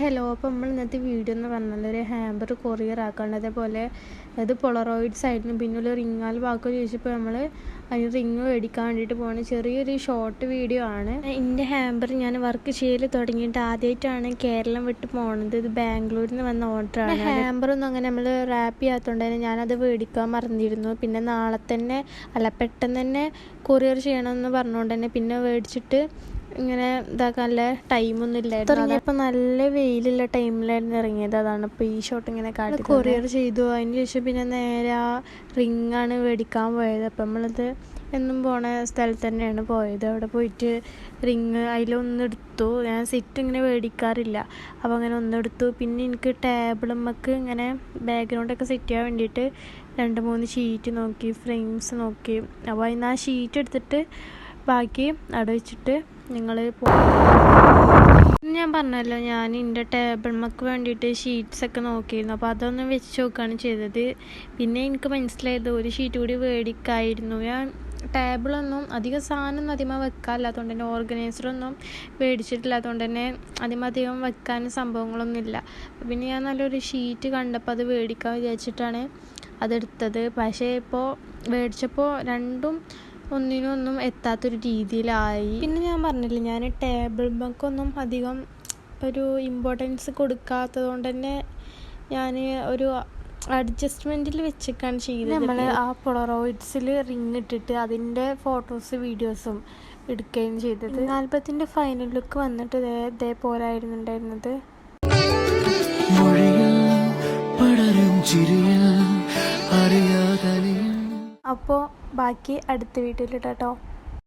Hello, അപ്പോൾ നമ്മൾ ഇന്നത്തെ വീഡിയോ എന്ന് പറഞ്ഞാൽ ഒരു ഹാമ്പർ കൊറിയർ ആക്കാണ്ട്. അതേപോലെ അത് പൊളറോയിഡ്സ് ആയിരുന്നു. പിന്നെ ഒരു റിങ്ങാൽ വാക്കോ ചോദിച്ചപ്പോൾ നമ്മൾ അതിന് റിങ് മേടിക്കാൻ വേണ്ടിയിട്ട് പോകുന്ന ചെറിയൊരു ഷോർട്ട് വീഡിയോ ആണ്. എൻ്റെ ഹാമ്പർ ഞാൻ വർക്ക് ചെയ്യൽ തുടങ്ങിയിട്ട് ആദ്യമായിട്ടാണ് കേരളം വിട്ട് പോകുന്നത്. ഇത് ബാംഗ്ലൂരിൽ നിന്ന് വന്ന ഓർഡറാണ്. ഹാമ്പറൊന്നും അങ്ങനെ നമ്മൾ റാപ്പ് ചെയ്യാത്തതുകൊണ്ട് തന്നെ ഞാനത് മേടിക്കാൻ മറന്നിരുന്നു. പിന്നെ നാളെ തന്നെ പെട്ടെന്ന് തന്നെ കൊറിയർ ചെയ്യണമെന്ന് പറഞ്ഞുകൊണ്ട് തന്നെ പിന്നെ മേടിച്ചിട്ട് ഇങ്ങനെ ഇതാക്കാൻ നല്ല ടൈമൊന്നും ഇല്ലായിരുന്നു. ഇറങ്ങിയപ്പോൾ നല്ല വെയിലുള്ള ടൈമിലായിരുന്നു ഇറങ്ങിയത്. അതാണ് ഇപ്പോൾ ഈ ഷോട്ട് ഇങ്ങനെ കാട്ടി കൊറിയർ ചെയ്തു. അതിന് ശേഷം പിന്നെ നേരെ ആ റിങ്ങാണ് മേടിക്കാൻ പോയത്. അപ്പം നമ്മളത് എന്നും പോണ സ്ഥലത്ത് തന്നെയാണ് പോയത്. അവിടെ പോയിട്ട് റിങ് അതിലൊന്നെടുത്തു. ഞാൻ സെറ്റ് ഇങ്ങനെ മേടിക്കാറില്ല, അപ്പോൾ അങ്ങനെ ഒന്നെടുത്തു. പിന്നെ എനിക്ക് ടേബിളുമ്മക്ക് ഇങ്ങനെ ബാക്ക്ഗ്രൗണ്ടൊക്കെ സെറ്റ് ചെയ്യാൻ വേണ്ടിയിട്ട് 2-3 ഷീറ്റ് നോക്കി, ഫ്രെയിംസ് നോക്കി. അപ്പോൾ അതിന് ആ ഷീറ്റ് എടുത്തിട്ട് ബാക്കി അവിടെ വെച്ചിട്ട് നിങ്ങൾ ഞാൻ പറഞ്ഞല്ലോ, ഞാൻ എൻ്റെ ടേബിൾമക്ക് വേണ്ടിയിട്ട് ഷീറ്റ്സൊക്കെ നോക്കിയിരുന്നു. അപ്പോൾ അതൊന്ന് വെച്ച് നോക്കുകയാണ് ചെയ്തത്. പിന്നെ എനിക്ക് മനസ്സിലായത് ഒരു ഷീറ്റ് കൂടി മേടിക്കായിരുന്നു. ഞാൻ ടേബിളൊന്നും അധികം സാധനമൊന്നും അധികം വെക്കാറില്ലാത്തതുകൊണ്ട് തന്നെ ഓർഗനൈസറൊന്നും മേടിച്ചിട്ടില്ലാത്തതുകൊണ്ട് തന്നെ അധികം വെക്കാൻ സംഭവങ്ങളൊന്നുമില്ല. പിന്നെ ഞാൻ നല്ലൊരു ഷീറ്റ് കണ്ടപ്പോൾ അത് മേടിക്കാൻ വിചാരിച്ചിട്ടാണ് അതെടുത്തത്. പക്ഷേ ഇപ്പോൾ മേടിച്ചപ്പോൾ രണ്ടും ഒന്നിനൊന്നും എത്താത്തൊരു രീതിയിലായി. പിന്നെ ഞാൻ പറഞ്ഞില്ല, ഞാൻ ടേബിൾ ബക്കൊന്നും അധികം ഒരു ഇമ്പോർട്ടൻസ് കൊടുക്കാത്തത് കൊണ്ട് തന്നെ ഞാൻ ഒരു അഡ്ജസ്റ്റ്മെൻറ്റിൽ വെച്ചൊക്കെയാണ് ചെയ്തത്. നമ്മൾ ആ പൊളറോയിഡ്സിൽ റിങ് ഇട്ടിട്ട് അതിൻ്റെ ഫോട്ടോസ് വീഡിയോസും എടുക്കുകയും ചെയ്തത്. ആൽബത്തിൻ്റെ ഫൈനൽ ലുക്ക് വന്നിട്ട് ഇതേപോലെ ആയിരുന്നു ഉണ്ടായിരുന്നത്. അപ്പോൾ ബാക്കി അടുത്ത വീഡിയോയിൽ ഇടാം കേട്ടോ.